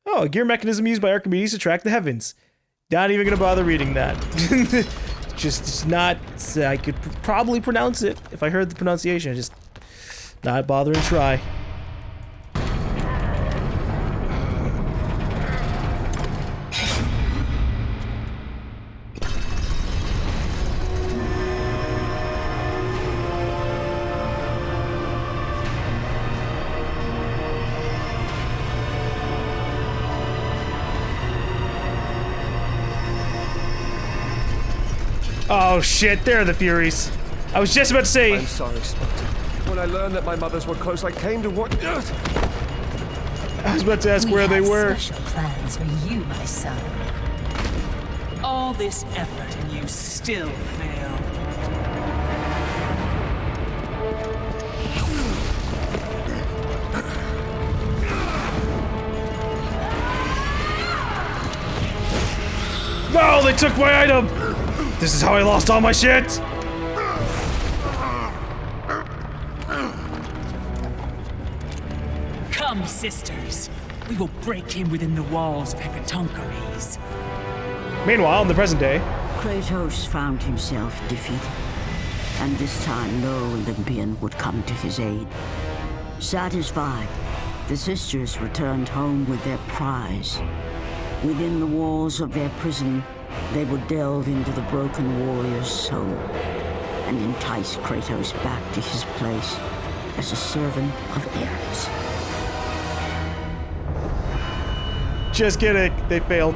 Oh, a gear mechanism used by Archimedes to track the heavens. Not even gonna bother reading that. Just not. I could probably pronounce it if I heard the pronunciation. Just not bother and try. Oh shit, there are the Furies. I was just about to say... I'm sorry, Spartan. When I learned that my mothers were close, I came to what... I was about to ask where they were. Special plans for you, my son. All this effort and you still fail. No, they took my item! This is how I lost all my shit! Come, sisters. We will break him within the walls of Hecatoncheires. Meanwhile, in the present day... Kratos found himself defeated, and this time no Olympian would come to his aid. Satisfied, the sisters returned home with their prize. Within the walls of their prison, they would delve into the broken warrior's soul and entice Kratos back to his place as a servant of Ares. Just kidding, they failed.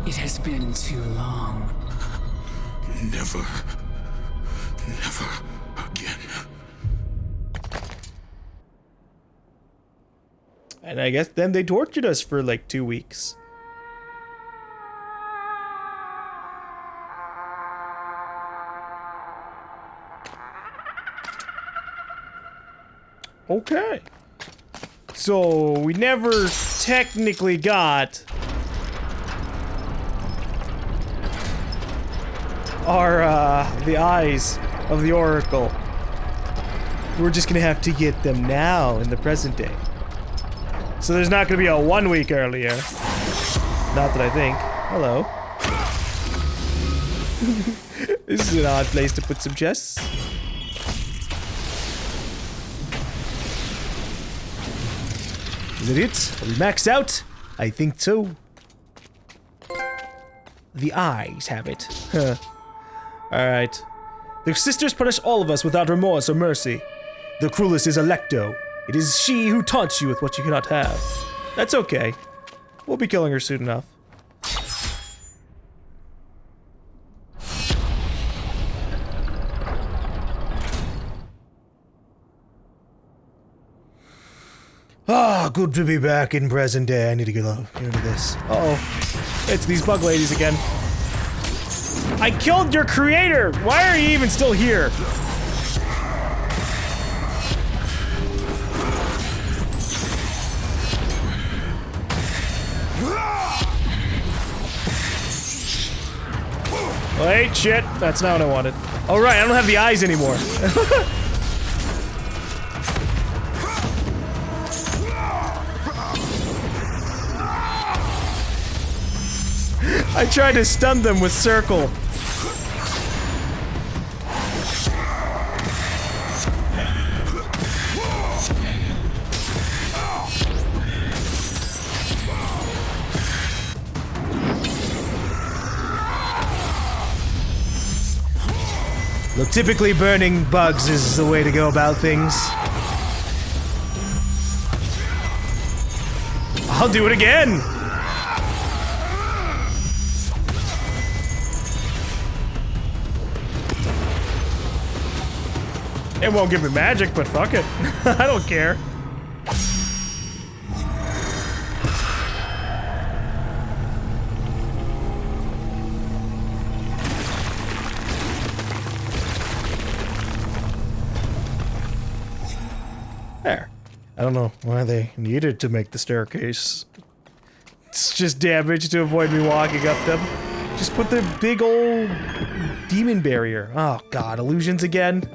It has been too long. Never again. And I guess then they tortured us for like 2 weeks. Okay. So we never technically got the eyes of the Oracle. We're just gonna have to get them now in the present day. So there's not gonna be a 1 week earlier. Not that I think. Hello. This is an odd place to put some chests. Is it it? Are we maxed out? I think so. The eyes have it. Huh. Alright. The sisters punish all of us without remorse or mercy. The cruelest is Alecto. It is she who taunts you with what you cannot have. That's okay. We'll be killing her soon enough. Ah, good to be back in present day. I need to get rid of this. Uh-oh. It's these bug ladies again. I killed your creator! Why are you even still here? Wait, shit. That's not what I wanted. Oh, right, I don't have the eyes anymore. I tried to stun them with circle. Look, typically burning bugs is the way to go about things. I'll do it again! It won't give me magic, but fuck it. I don't care. There. I don't know why they needed to make the staircase. It's just damage to avoid me walking up them. Just put the big old demon barrier. Oh god, illusions again.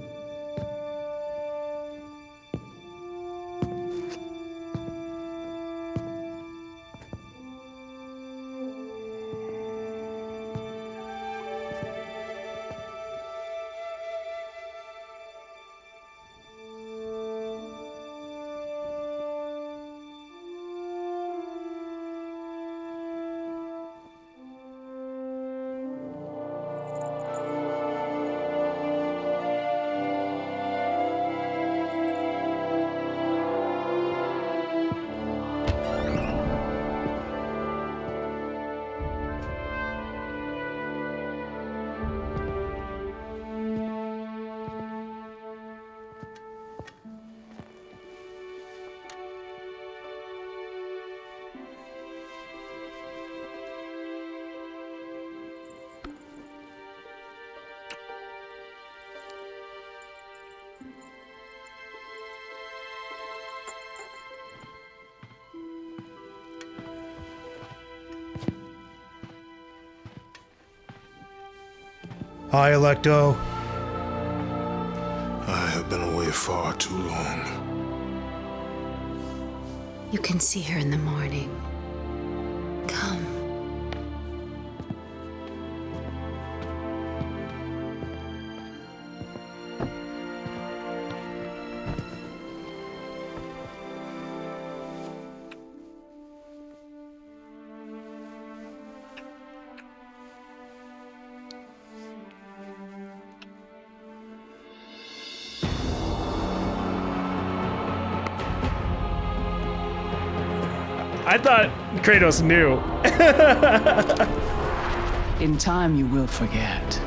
Hi, Electo. I have been away far too long. You can see her in the morning. Come. I thought Kratos knew. In time, you will forget.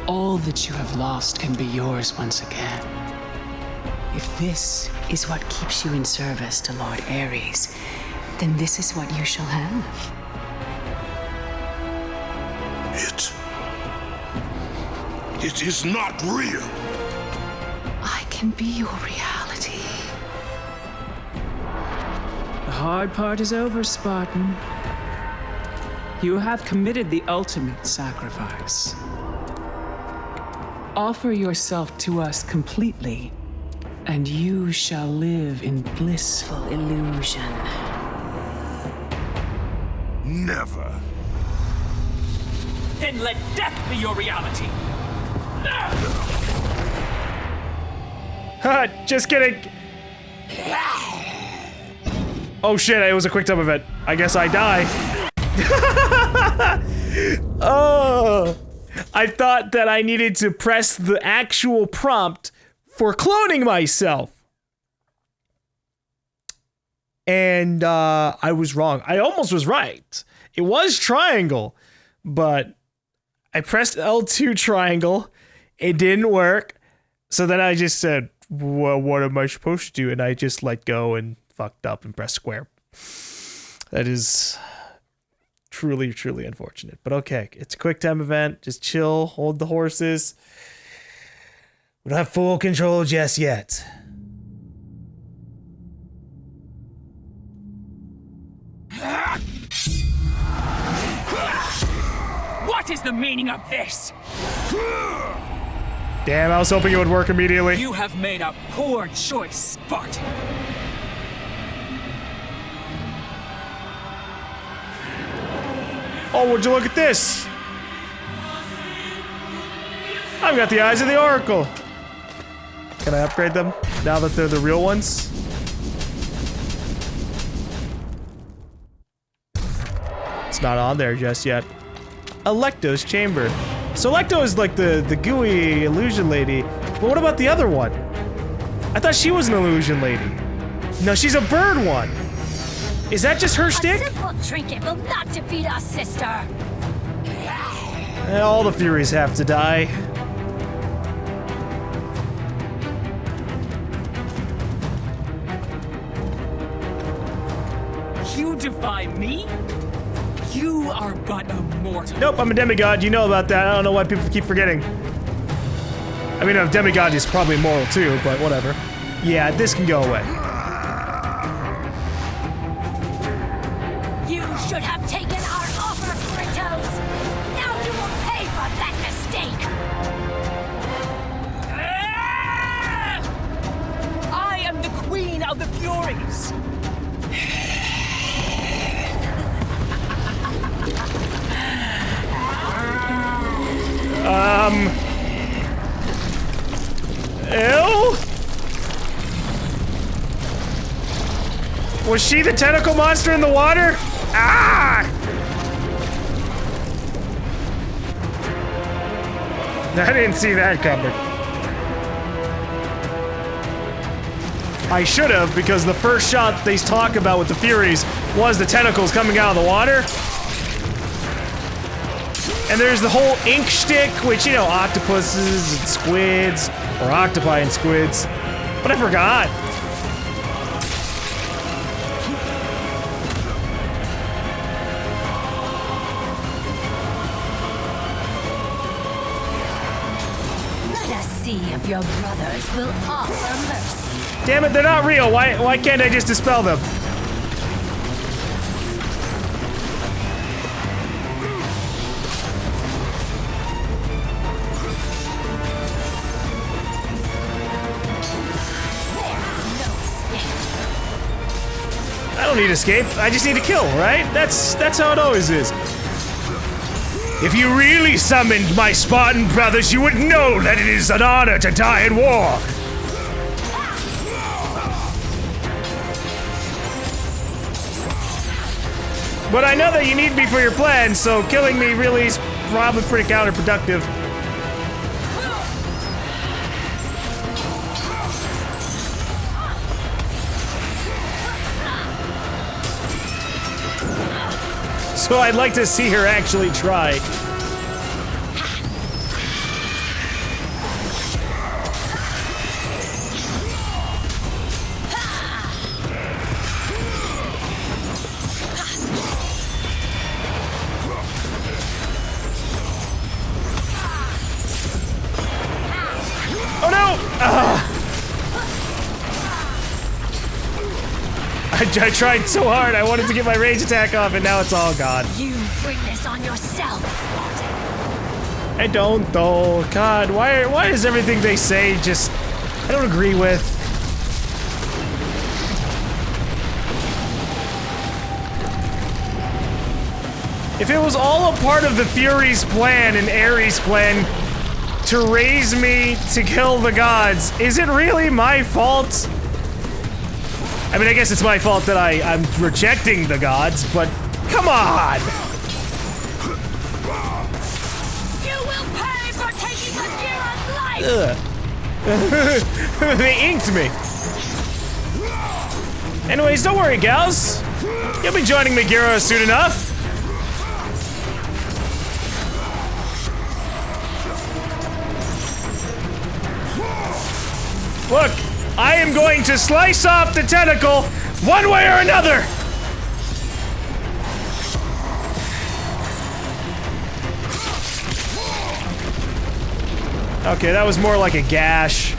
All that you have lost can be yours once again. If this is what keeps you in service to Lord Ares, then this is what you shall have. It is not real. I can be your reality. The hard part is over, Spartan. You have committed the ultimate sacrifice. Offer yourself to us completely, and you shall live in blissful illusion. Never. Then let death be your reality. Ha! Just kidding. Oh shit! It was a quick time event. I guess I die. Oh, I thought that I needed to press the actual prompt for cloning myself. And I was wrong. I almost was right. It was triangle, but I pressed L2 triangle. It didn't work. So then I just said, well, what am I supposed to do? And I just let go and fucked up and pressed square. That is truly, truly unfortunate. But okay, it's a quick time event. Just chill, hold the horses. We don't have full control just yet. What is the meaning of this? Damn, I was hoping it would work immediately. You have made a poor choice, Spartan. Oh, would you look at this? I've got the eyes of the Oracle. Can I upgrade them now that they're the real ones? It's not on there just yet. Electo's chamber. So Electo is like the gooey illusion lady. But what about the other one? I thought she was an illusion lady. No, she's a bird one. Is that just her stick? A simple trinket will not defeat us, sister. All the Furies have to die. by me? You are but a mortal. Nope, I'm a demigod. You know about that. I don't know why people keep forgetting. I mean, a demigod is probably immoral too, but whatever. Yeah, this can go away. You should have taken our offer, Kratos! Now you will pay for that mistake! I am the Queen of the Furies. Ew? Was she the tentacle monster in the water? Ah! I didn't see that coming. I should have, because the first shot they talk about with the Furies was the tentacles coming out of the water. And there's the whole ink shtick, which, you know, octopuses and squids, or octopi and squids. But I forgot. Let us see if your brothers will offer mercy. Damn it, they're not real. Why can't I just dispel them? I don't need escape. I just need to kill, right? That's how it always is. If you really summoned my Spartan brothers, you would know that it is an honor to die in war. But I know that you need me for your plan, so killing me really is probably pretty counterproductive. So I'd like to see her actually try. Oh no! I tried so hard. I wanted to get my rage attack off, and now it's all gone. You bring this on yourself, Spartan. I don't, though. God, why is everything they say just... I don't agree with. If it was all a part of the Furies' plan and Ares' plan to raise me to kill the gods, is it really my fault? I mean, I guess it's my fault that I'm rejecting the gods, but come on! You will pay for taking Akira's life! They inked me. Anyways, don't worry, gals. You'll be joining Megara soon enough. Look, I am going to slice off the tentacle one way or another! Okay, that was more like a gash.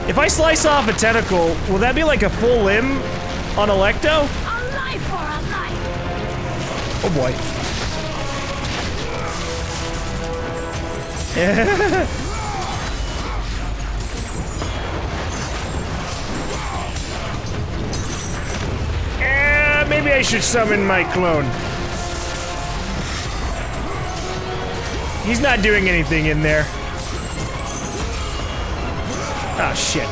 If I slice off a tentacle, will that be like a full limb on Electo? A life for a life! Oh boy. Maybe I should summon my clone. He's not doing anything in there. Ah, shit.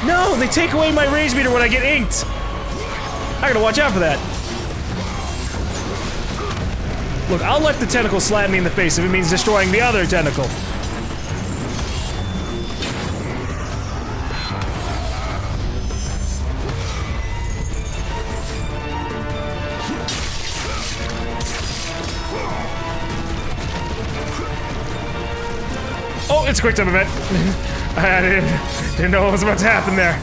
No, they take away my rage meter when I get inked. I gotta watch out for that. Look, I'll let the tentacle slap me in the face if it means destroying the other tentacle. Oh, it's a quick time event. I didn't know what was about to happen there.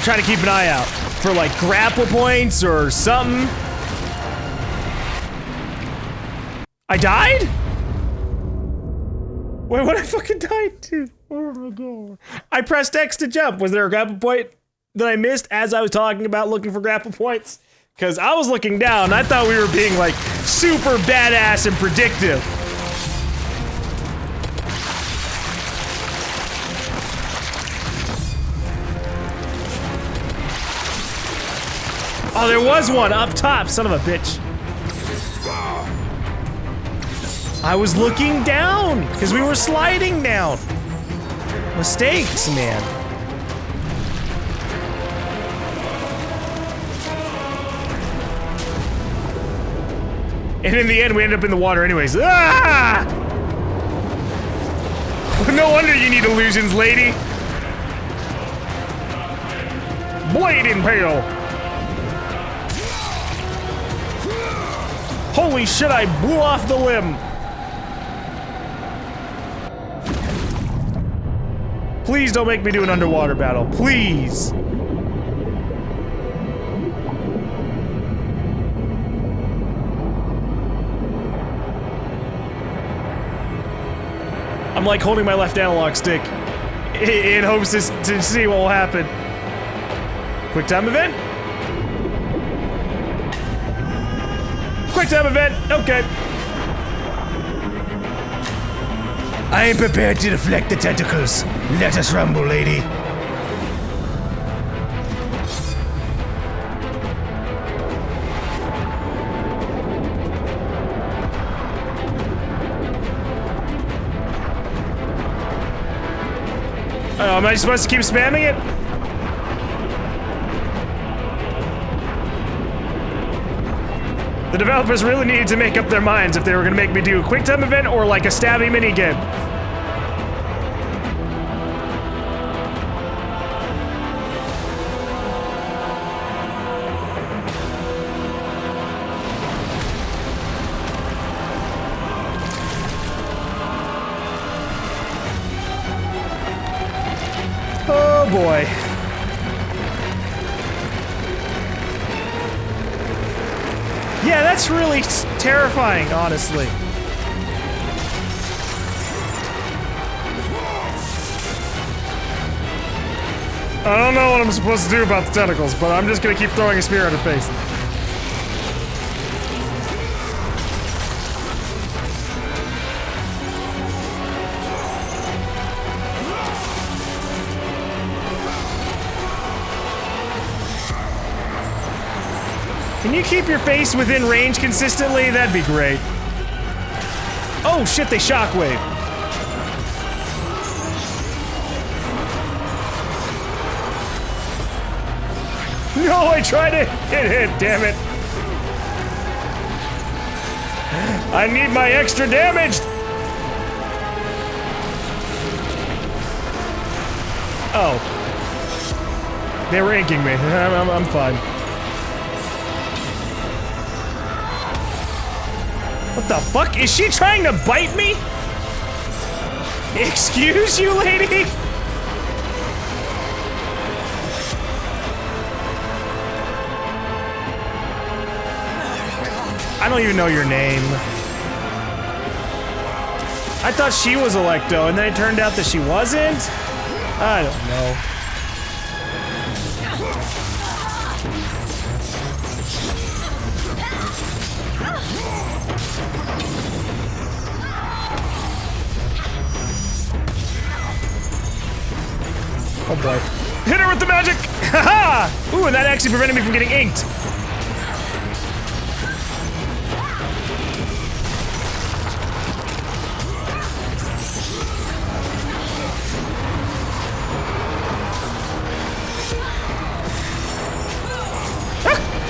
trying to keep an eye out for like grapple points or something. I died? Wait, what I fucking died to? Oh my god. I pressed X to jump. Was there a grapple point that I missed as I was talking about looking for grapple points? Because I was looking down, I thought we were being like super badass and predictive. Oh, there was one up top, son of a bitch. I was looking down, because we were sliding down. Mistakes, man. And in the end, we ended up in the water anyways. Ah! No wonder you need illusions, lady. Blade impale. Holy shit, I blew off the limb. Please don't make me do an underwater battle. Please. I'm like holding my left analog stick in hopes to see what will happen. Quick time event? Quick time event, okay. I am prepared to deflect the tentacles. Let us rumble, lady. Oh, am I supposed to keep spamming it? The developers really needed to make up their minds if they were gonna make me do a quick time event or like a stabby minigame. Oh boy. Yeah, that's really terrifying, honestly. I don't know what I'm supposed to do about the tentacles, but I'm just gonna keep throwing a spear at her face. Can you keep your face within range consistently? That'd be great. Oh shit, they shockwave. No, I tried to hit it, damn it. I need my extra damage. Oh. They were inking me. I'm fine. What the fuck? Is she trying to bite me? Excuse you, lady? I don't even know your name. I thought she was Electo, and then it turned out that she wasn't? I don't know. Oh boy. Hit her with the magic! Haha! Ooh, and that actually prevented me from getting inked.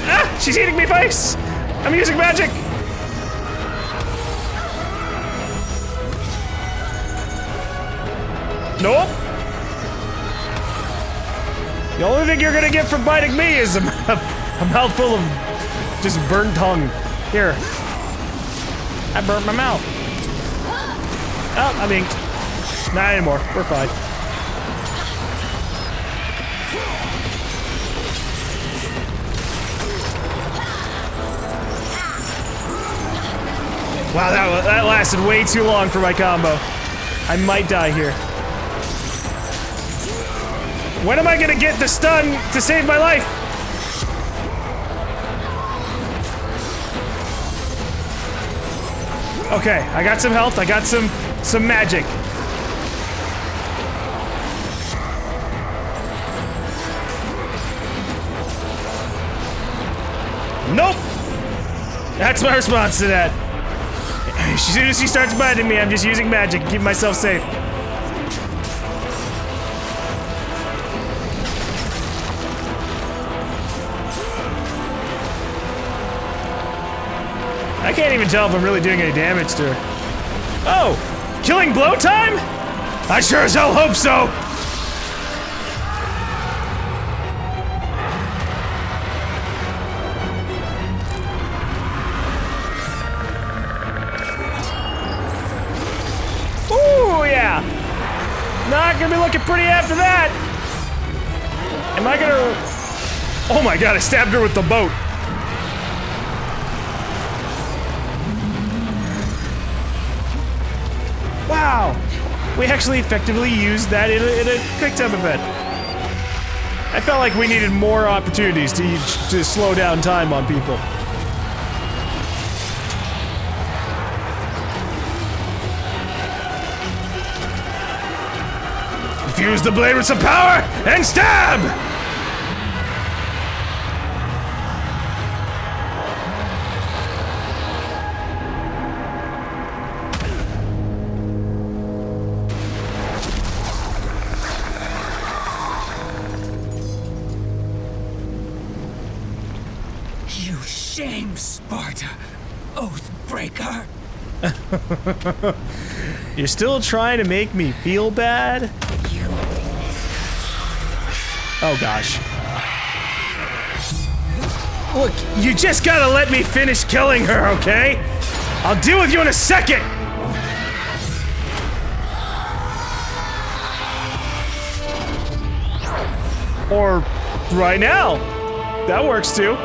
Ah! She's eating me face! I'm using magic! Nope. The only thing you're gonna get from biting me is a mouthful of just burnt tongue. Here. I burnt my mouth. Oh, I'm inked. Not anymore. We're fine. Wow, that lasted way too long for my combo. I might die here. When am I gonna get the stun to save my life? Okay, I got some health, I got some magic. Nope! That's my response to that. As soon as she starts biting me, I'm just using magic to keep myself safe. I can't even tell if I'm really doing any damage to her. Oh! Killing blow time? I sure as hell hope so! Ooh, yeah! Not gonna be looking pretty after that! Am I gonna... Oh my god, I stabbed her with the boat. Wow! We actually effectively used that in a quick time event. I felt like we needed more opportunities to slow down time on people. Infuse the blade with some power and stab! You shame, Sparta, Oathbreaker. You're still trying to make me feel bad? Oh gosh. Look, you just gotta let me finish killing her, okay? I'll deal with you in a second! Or right now. That works too.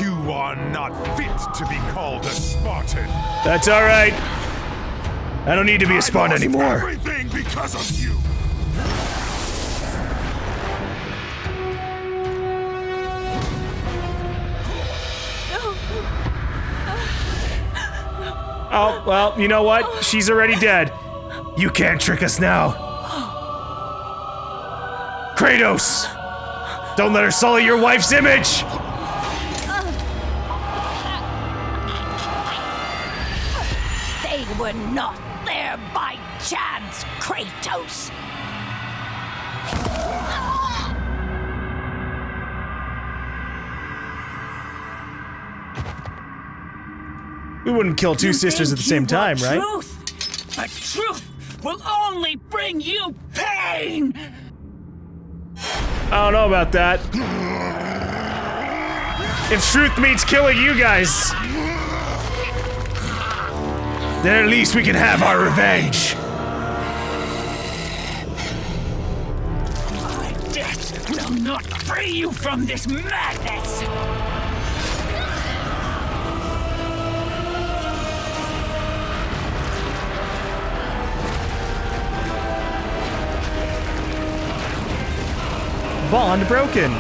You are not fit to be called a Spartan. That's alright. I don't need to be a Spartan anymore. Everything because of you. Oh, well, you know what? She's already dead. You can't trick us now. Kratos! Don't let her sully your wife's image! They were not there by chance, Kratos. We wouldn't kill two sisters at the same time, right? Truth, but truth will only bring you pain. I don't know about that. If truth means killing you guys, then at least we can have our revenge. My death will not free you from this madness. Bond broken.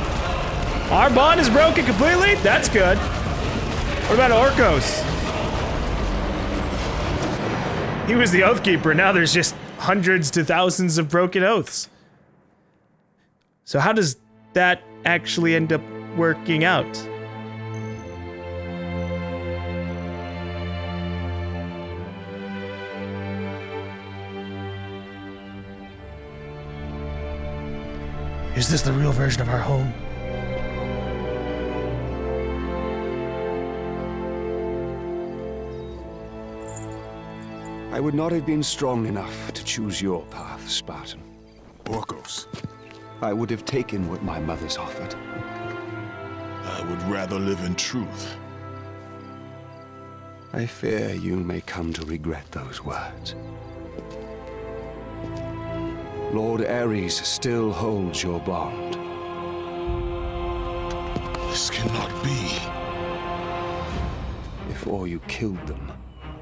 Our bond is broken completely? That's good. What about Orcos? He was the Oathkeeper, now there's just hundreds to thousands of broken oaths. So how does that actually end up working out? Is this the real version of our home? I would not have been strong enough to choose your path, Spartan. Orcos, I would have taken what my mothers offered. I would rather live in truth. I fear you may come to regret those words. Lord Ares still holds your bond. This cannot be. Before you killed them,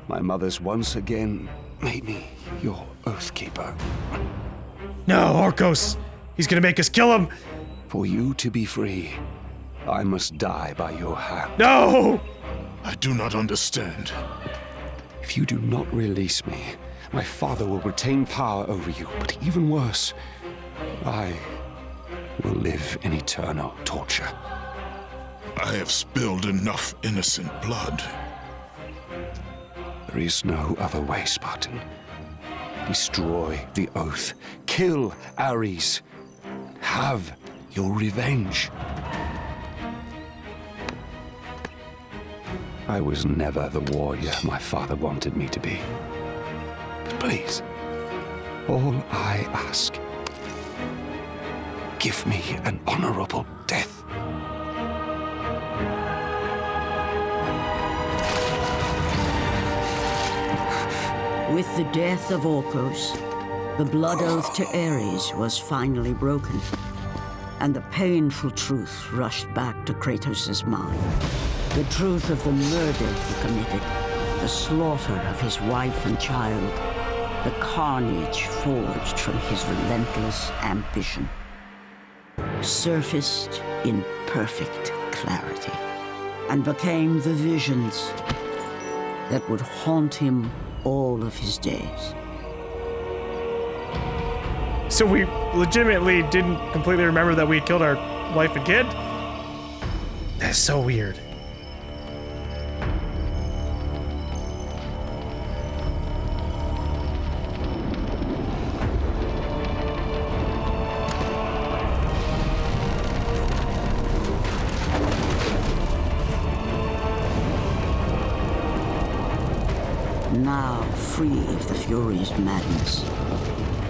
my mothers once again made me your Oathkeeper. No, Orcos! He's gonna make us kill him! For you to be free, I must die by your hand. No! I do not understand. If you do not release me, my father will retain power over you, but even worse, I will live in eternal torture. I have spilled enough innocent blood. There is no other way, Spartan. Destroy the Oath. Kill Ares. Have your revenge. I was never the warrior my father wanted me to be. But please, all I ask, give me an honorable death. With the death of Orcos, the blood oath to Ares was finally broken, and the painful truth rushed back to Kratos' mind. The truth of the murder he committed, the slaughter of his wife and child, the carnage forged from his relentless ambition, surfaced in perfect clarity, and became the visions that would haunt him all of his days. So we legitimately didn't completely remember that we had killed our wife and kid? That's so weird. Now free of the Fury's madness,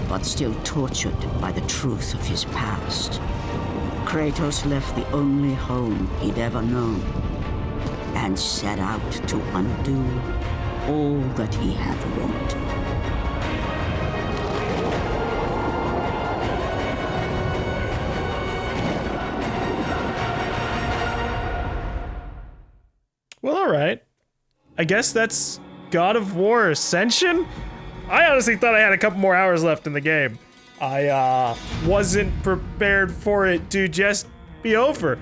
but still tortured by the truth of his past, Kratos left the only home he'd ever known and set out to undo all that he had wrought. Well, alright. I guess that's God of War Ascension? I honestly thought I had a couple more hours left in the game. I wasn't prepared for it to just be over.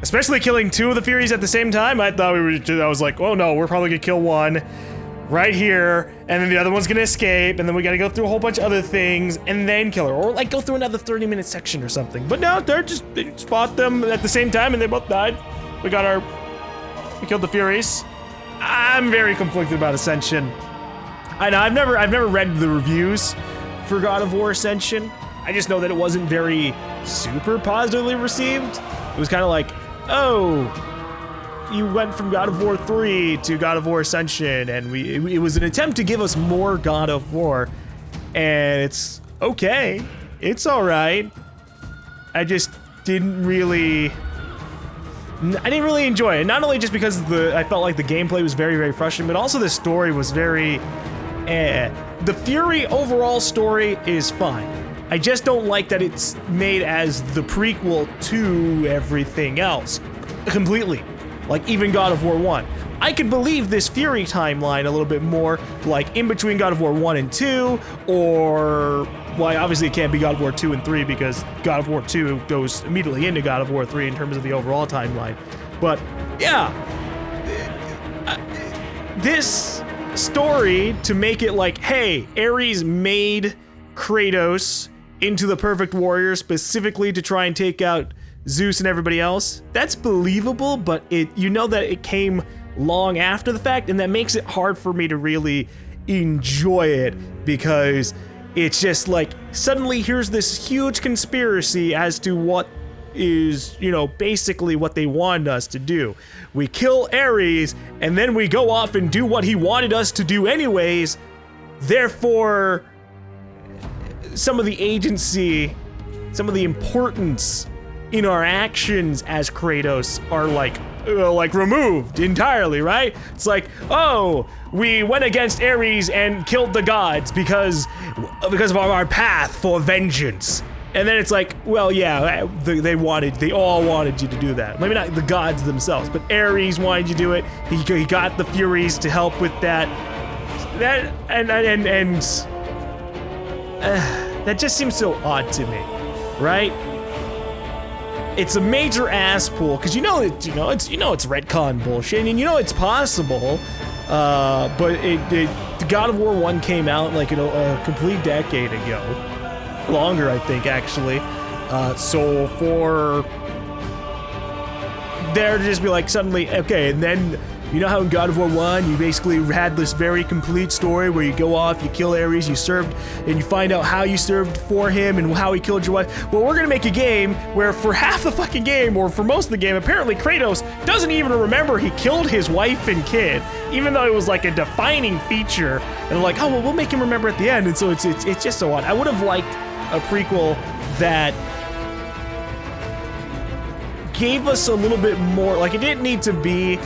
Especially killing two of the Furies at the same time. I thought I was like, oh no, we're probably gonna kill one right here, and then the other one's gonna escape, and then we gotta go through a whole bunch of other things, and then kill her. Or like go through another 30-minute section or something. But no, they spot them at the same time and they both died. We killed the Furies. I'm very conflicted about Ascension. I know I've never read the reviews for God of War Ascension. I just know that it wasn't very super positively received. It was kind of like, oh, you went from God of War 3 to God of War Ascension, and it was an attempt to give us more God of War, and it's okay. It's all right. I just didn't really enjoy it. Not only just because I felt like the gameplay was very, very frustrating, but also the story was very The Fury overall story is fine. I just don't like that it's made as the prequel to everything else. Completely. Like even God of War 1. I could believe this Fury timeline a little bit more, like in between God of War 1 and 2, or, well, obviously it can't be God of War 2 and 3 because God of War 2 goes immediately into God of War 3 in terms of the overall timeline. But, yeah. This story, to make it like, hey, Ares made Kratos into the perfect warrior specifically to try and take out Zeus and everybody else, that's believable, but you know that it came long after the fact, and that makes it hard for me to really enjoy it, because it's just like, suddenly here's this huge conspiracy as to what is, you know, basically what they wanted us to do. We kill Ares, and then we go off and do what he wanted us to do anyways, therefore some of the agency, some of the importance in our actions as Kratos are like removed entirely, right? It's like, oh, we went against Ares and killed the gods because of our path for vengeance. And then it's like, well, yeah, they all wanted you to do that. Maybe not the gods themselves, but Ares wanted you to do it. He got the Furies to help with that. That just seems so odd to me, right? It's a major ass pull because it's retcon bullshit, and it's possible. But the God of War 1 came out like a complete decade ago. Longer, I think, actually. So for there to just be like suddenly, okay, and then how in God of War 1 you basically had this very complete story where you go off, you kill Ares, you served, and you find out how you served for him and how he killed your wife. Well, we're gonna make a game where for half the fucking game, or for most of the game, apparently Kratos doesn't even remember he killed his wife and kid, even though it was like a defining feature. And they're like, oh well, we'll make him remember at the end. And so it's just so odd. I would have liked a prequel that gave us a little bit more, like, it didn't need to be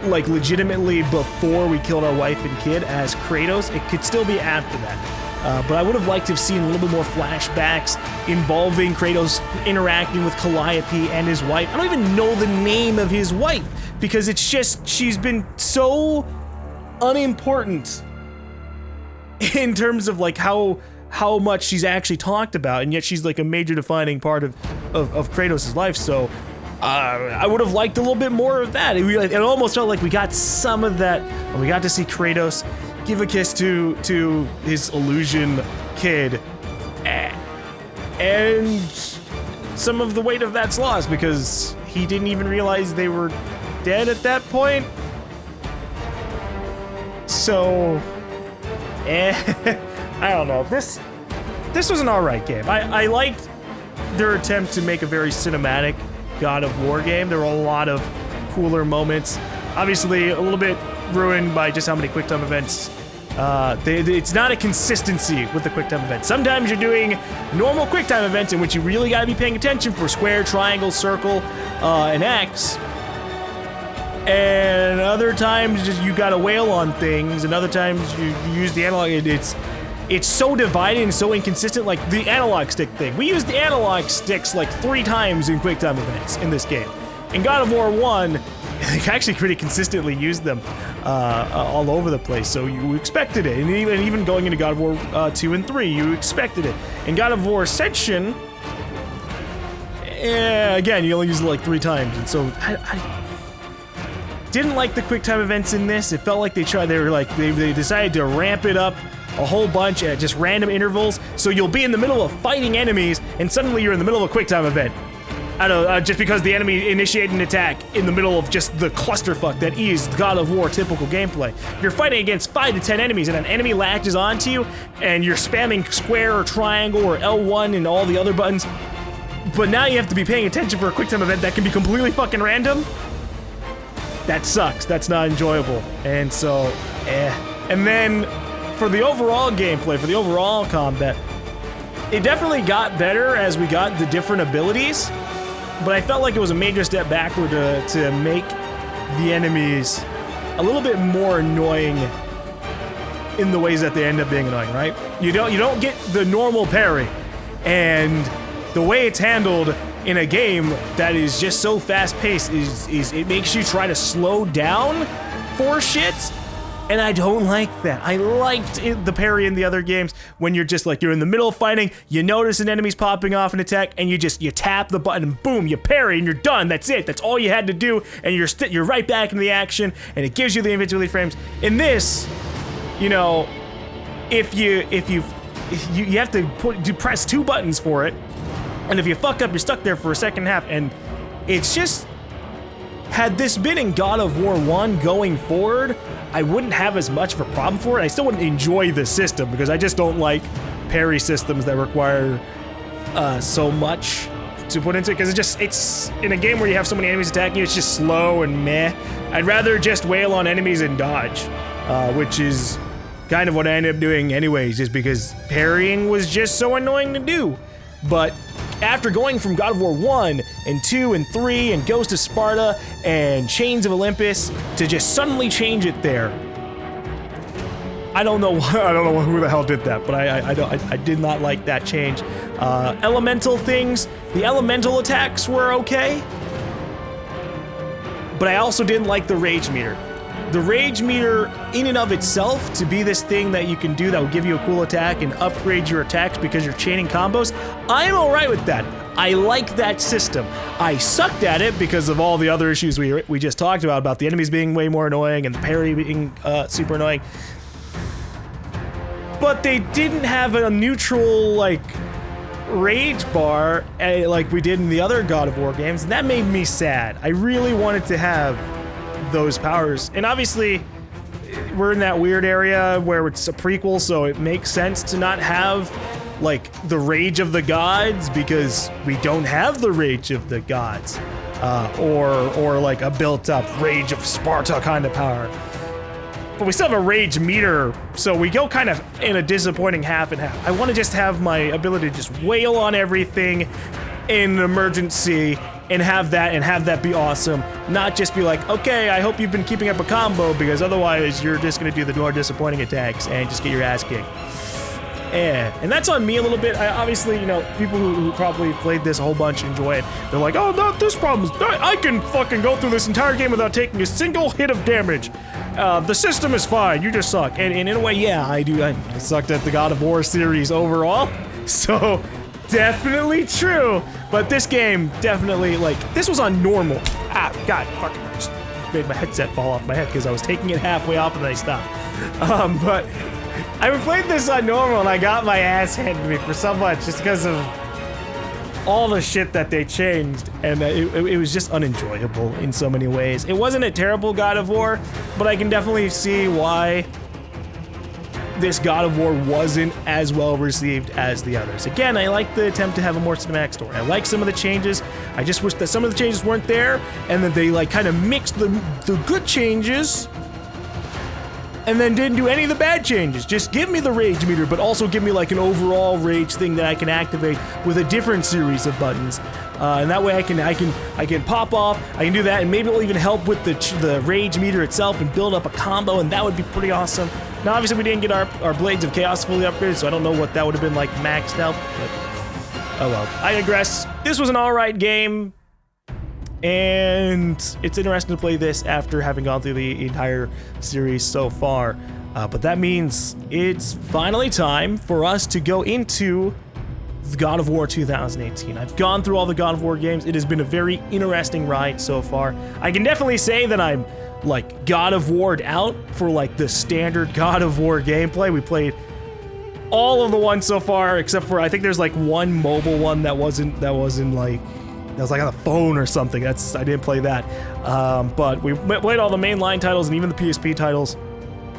like legitimately before we killed our wife and kid as Kratos. It could still be after that. But I would have liked to have seen a little bit more flashbacks involving Kratos interacting with Calliope and his wife. I don't even know the name of his wife because it's just, she's been so unimportant in terms of like how much she's actually talked about, and yet she's like a major defining part of Kratos' life. So I would have liked a little bit more of that. It almost felt like we got some of that, and we got to see Kratos give a kiss to his illusion kid, and some of the weight of that's lost because he didn't even realize they were dead at that point. So, I don't know. This was an alright game. I liked their attempt to make a very cinematic God of War game. There were a lot of cooler moments. Obviously, a little bit ruined by just how many QuickTime events. It's not a consistency with the QuickTime events. Sometimes you're doing normal QuickTime events in which you really gotta be paying attention for square, triangle, circle, and X. And other times you gotta wail on things, and other times you use the analog. It's so divided and so inconsistent, like the analog stick thing. We used the analog sticks like 3 times in QuickTime events in this game. In God of War 1, they actually pretty consistently used them all over the place, so you expected it. And even going into God of War 2 and 3, you expected it. In God of War Ascension, again, you only used it like 3 times, and so I didn't like the QuickTime events in this. It felt like they decided to ramp it up a whole bunch at just random intervals, so you'll be in the middle of fighting enemies, and suddenly you're in the middle of a QuickTime event. I don't know, just because the enemy initiated an attack in the middle of just the clusterfuck that is God of War typical gameplay. You're fighting against 5 to 10 enemies, and an enemy latches onto you, and you're spamming square or triangle or L1 and all the other buttons, but now you have to be paying attention for a QuickTime event that can be completely fucking random. That sucks. That's not enjoyable. And so, And then, for the overall gameplay, for the overall combat, it definitely got better as we got the different abilities, but I felt like it was a major step backward to make the enemies a little bit more annoying in the ways that they end up being annoying, right? You don't get the normal parry, and the way it's handled in a game that is just so fast-paced is it makes you try to slow down for shit. And I don't like that. I liked the parry in the other games when you're just like, you're in the middle of fighting, you notice an enemy's popping off an attack, and you tap the button and boom, you parry and you're done. That's it. That's all you had to do, and you're right back into the action, and it gives you the invincibility frames. In this, if you have to press 2 buttons for it, and if you fuck up, you're stuck there for a second and a half, and it's just, had this been in God of War 1 going forward, I wouldn't have as much of a problem for it. I still wouldn't enjoy the system because I just don't like parry systems that require so much to put into it, because it's in a game where you have so many enemies attacking you, it's just slow and meh. I'd rather just wail on enemies and dodge, which is kind of what I ended up doing anyways, just because parrying was just so annoying to do. But after going from God of War 1 and 2 and 3 and Ghost of Sparta and Chains of Olympus to just suddenly change it there, I don't know who the hell did that, but I did not like that change. Elemental things, the elemental attacks were okay, but I also didn't like the rage meter. The rage meter in and of itself, to be this thing that you can do that will give you a cool attack and upgrade your attacks because you're chaining combos, I'm alright with that. I like that system. I sucked at it because of all the other issues we just talked about the enemies being way more annoying and the parry being super annoying. But they didn't have a neutral, like, rage bar like we did in the other God of War games, and that made me sad. I really wanted to have those powers, and obviously we're in that weird area where it's a prequel, so it makes sense to not have like the rage of the gods, because we don't have the rage of the gods, or like a built-up rage of Sparta kind of power. But we still have a rage meter, so we go kind of in a disappointing half and half. I want to just have my ability to just wail on everything in an emergency and have that be awesome. Not just be like, okay, I hope you've been keeping up a combo, because otherwise you're just gonna do the more disappointing attacks and just get your ass kicked. And that's on me a little bit. Obviously, you know, people who probably played this a whole bunch enjoy it. They're like, oh, no, this problem is, I can fucking go through this entire game without taking a single hit of damage. The system is fine, you just suck. And in a way, yeah, I do. I sucked at the God of War series overall. So, definitely true. But this game, definitely, like, this was on normal. Ah, God, fucking, I just made my headset fall off my head because I was taking it halfway off and then I stopped. But I played this on normal and I got my ass handed to me for so much just because of all the shit that they changed, and it was just unenjoyable in so many ways. It wasn't a terrible God of War, but I can definitely see why this God of War wasn't as well received as the others. Again, I like the attempt to have a more cinematic story. I like some of the changes. I just wish that some of the changes weren't there, and that they like kind of mixed the good changes and then didn't do any of the bad changes. Just give me the rage meter, but also give me like an overall rage thing that I can activate with a different series of buttons. And that way I can pop off, I can do that, and maybe it'll even help with the rage meter itself and build up a combo, and that would be pretty awesome. Now obviously we didn't get our Blades of Chaos fully upgraded, so I don't know what that would have been like maxed out, but oh well. I digress. This was an alright game, and it's interesting to play this after having gone through the entire series so far. But that means it's finally time for us to go into the God of War 2018. I've gone through all the God of War games. It has been a very interesting ride so far. I can definitely say that I'm like God of War'd out for like the standard God of War gameplay. We played all of the ones so far, except for I think there's like one mobile one that wasn't like, that was like on the phone or something. I didn't play that. But we played all the mainline titles and even the PSP titles.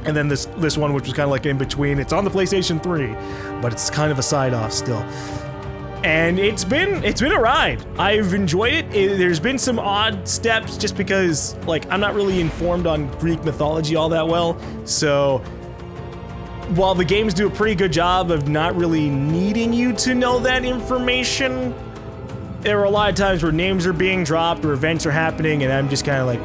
And then this one, which was kind of like in between. It's on the PlayStation 3, but it's kind of a side-off still. And it's been a ride. I've enjoyed it. There's been some odd steps just because, like, I'm not really informed on Greek mythology all that well. So while the games do a pretty good job of not really needing you to know that information, there are a lot of times where names are being dropped or events are happening, and I'm just kind of like,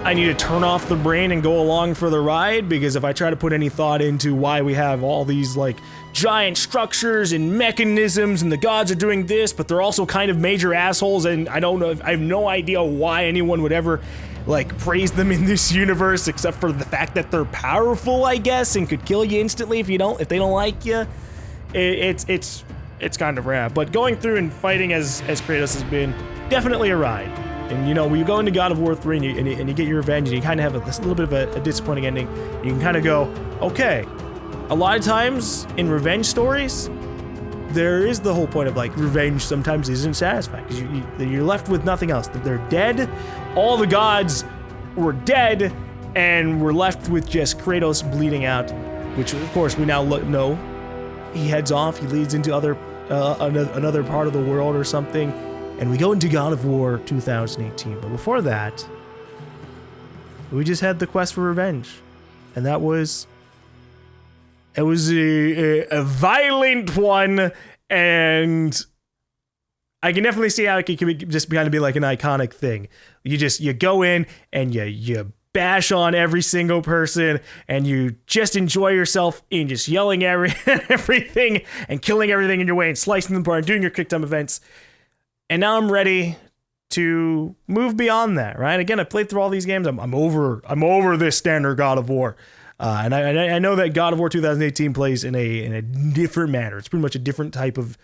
I need to turn off the brain and go along for the ride, because if I try to put any thought into why we have all these like giant structures and mechanisms and the gods are doing this, but they're also kind of major assholes, and I don't know, I have no idea why anyone would ever like praise them in this universe, except for the fact that they're powerful, I guess, and could kill you instantly if they don't like you. It's kind of rad. But going through and fighting as Kratos has been definitely a ride. And you know, when you go into God of War 3 and you get your revenge, and you kind of have a little bit of a disappointing ending, you can kind of go, okay, a lot of times in revenge stories, there is the whole point of like revenge sometimes isn't satisfying, because you're left with nothing else. They're dead, all the gods were dead, and we're left with just Kratos bleeding out, which of course we now know he heads off, he leads into another part of the world or something. And we go into God of War 2018. But before that, we just had the quest for revenge. And that was... It was a violent one, and I can definitely see how it can just kind of be like an iconic thing. You go in, and you bash on every single person, and you just enjoy yourself in just yelling everything and killing everything in your way and slicing them apart and doing your quick time events. And now I'm ready to move beyond that, right? Again, I played through all these games. I'm over this standard God of War. And I know that God of War 2018 plays in a different manner. It's pretty much a different type of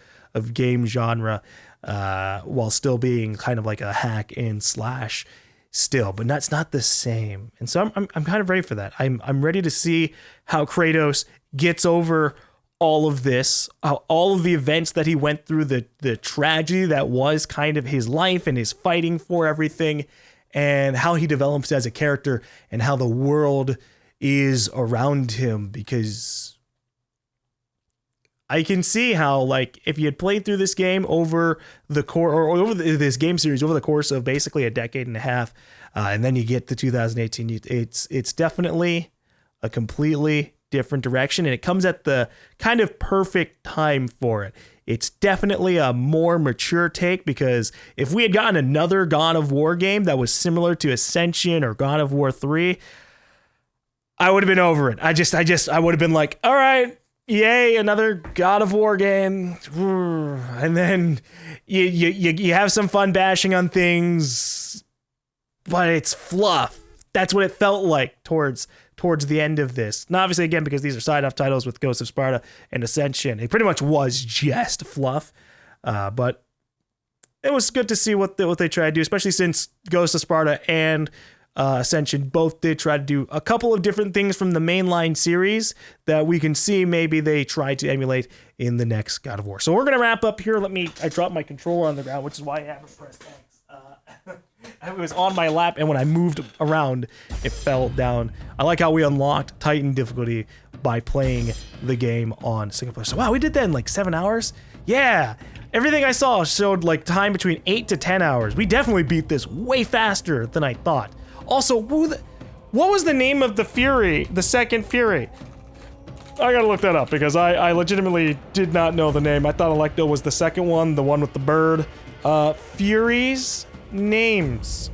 game genre, while still being kind of like a hack and slash still, but that's not the same. And so I'm kind of ready for that. I'm ready to see how Kratos gets over all of this, all of the events that he went through, the tragedy that was kind of his life and his fighting for everything, and how he develops as a character and how the world is around him. Because I can see how, like, if you had played through this game over the this game series over the course of basically a decade and a half, and then you get to 2018, it's definitely a completely different direction, and it comes at the kind of perfect time for it. It's definitely a more mature take, because if we had gotten another God of War game that was similar to Ascension or God of War 3, I would have been over it. I would have been like, all right, yay, another God of War game. And then you have some fun bashing on things, but it's fluff. That's what it felt like towards the end of this. Now, obviously, again, because these are side-off titles with Ghost of Sparta and Ascension, it pretty much was just fluff. But it was good to see what they tried to do, especially since Ghost of Sparta and Ascension both did try to do a couple of different things from the mainline series that we can see maybe they tried to emulate in the next God of War. So we're going to wrap up here. I dropped my controller on the ground, which is why I haven't pressed X. It was on my lap, and when I moved around, it fell down. I like how we unlocked Titan difficulty by playing the game on single player. So wow, we did that in like 7 hours? Yeah. Everything I saw showed like time between 8 to 10 hours. We definitely beat this way faster than I thought. Also, what was the name of the Fury, the second Fury? I gotta look that up, because I legitimately did not know the name. I thought Electo was the second one, the one with the bird. Fury's names.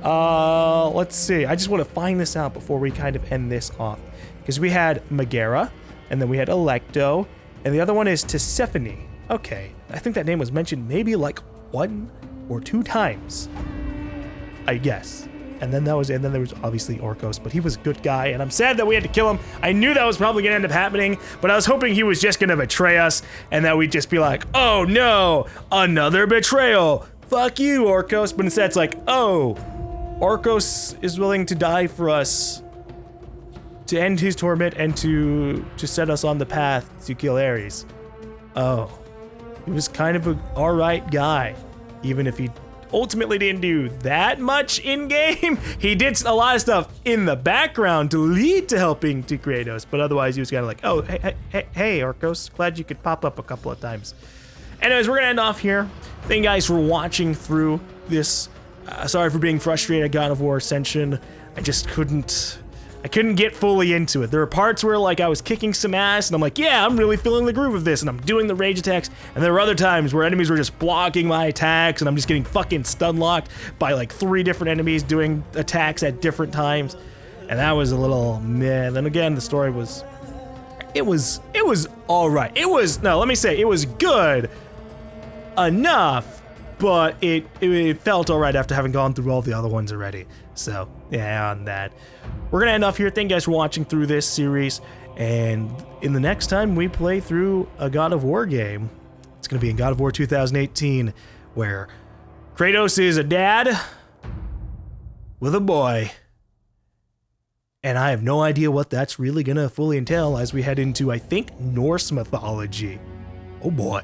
Let's see. I just want to find this out before we kind of end this off, because we had Megara, and then we had Electo, and the other one is Tisiphone. Okay, I think that name was mentioned maybe like 1 or 2 times, I guess. And then there was obviously Orcos, but he was a good guy, and I'm sad that we had to kill him. I knew that was probably gonna end up happening, but I was hoping he was just gonna betray us, and that we'd just be like, oh no, another betrayal. Fuck you, Orcos. But instead it's like, oh, Orcos is willing to die for us to end his torment and to set us on the path to kill Ares. Oh, he was kind of an alright guy, even if he ultimately didn't do that much in game. He did a lot of stuff in the background to lead to helping to Kratos, but otherwise he was kind of like, oh, hey, Orcos, glad you could pop up a couple of times. Anyways, we're gonna end off here. Thank you guys for watching through this. Sorry for being frustrated at God of War Ascension. I just couldn't get fully into it. There were parts where like I was kicking some ass and I'm like, yeah, I'm really feeling the groove of this, and I'm doing the rage attacks, and there were other times where enemies were just blocking my attacks and I'm just getting fucking stun locked by like 3 different enemies doing attacks at different times, and that was a little meh. Then again, the story was all right. It was good enough, but it felt all right after having gone through all the other ones already. So yeah, on that, we're gonna end off here. Thank you guys for watching through this series, and in the next time we play through a God of War game, it's gonna be in God of War 2018, where Kratos is a dad with a boy, and I have no idea what that's really gonna fully entail as we head into, I think, Norse mythology. Oh boy.